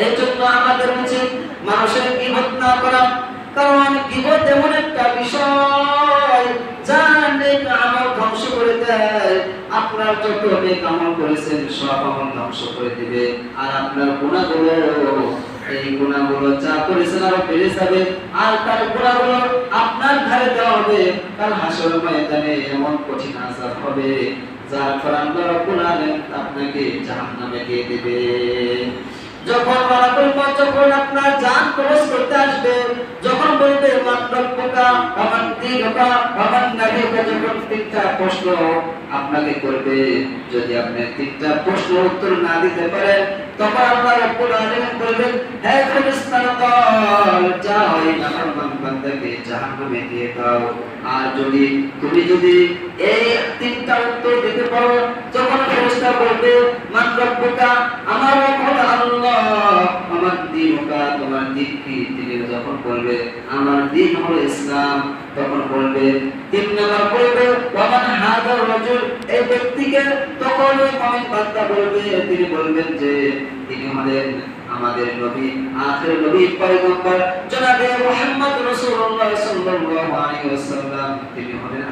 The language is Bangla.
এই জন্য আমাদের উচিত মানুষের গীবত না করা, কারণ গীবত এমন একটা বিষয় যা নেক আমল ধ্বংস করে দেয়। আপনার যত নেক আমল করেছেন সব আমল ধ্বংস করে দিবে, আর আপনার গুনাহগুলো, এই গুনাহগুলো যা করেছেন আরো বেড়ে যাবে, আর তার গুনাহগুলো আপনার ঘাড়ে দেওয়া হবে। কাল হাসরের ময়দানে এমন কঠিন আযাব হবে যার ফলে আল্লাহ রাব্বুল আলামিন আপনাকে জাহান্নামে দিয়ে দিবে। যখন মালাকুল মউত যখন আপনার জান কবজ করতে আসবে, যখন বলবে মান রব্বুকা ওয়া মান দীনুকা ওয়া মান নাবিয়ুকা, যখন তিনটা প্রশ্ন আপনাকে করবে, যদি আপনি তিনটা প্রশ্নের উত্তর না দিতে পারেন, তখন আল্লাহ রাব্বুল আলামিন বলবেন, হে ফেরেশতার দল, যাও এই নাফরমান বান্দাকে জাহান্নামে দিয়ে দাও। আর তুমি যদি এই তিনটা উত্তর দিতে পারো, যখন ফেরেশতা বলবে মান রব্বুকা, আমার রব হলো আল্লাহ, আমার দীনুকা, তোমার দিন কি, তিনি যখন বলবে আমার দিন হলো ইসলাম, তখন বলবে তিন নাম্বার বলবে ওয়া মান হাদার রাজুল, এই ব্যক্তিকে, তখন ওই মুমিন বান্দা বলবে, তিনি বলবেন যে তিনি হলেন আমাদের নবী, আখির নবী, পয়গম্বর জনাবে মুহাম্মদ রাসূলুল্লাহ সাল্লাল্লাহু আলাইহি ওয়াসাল্লাম, তিনি হলেন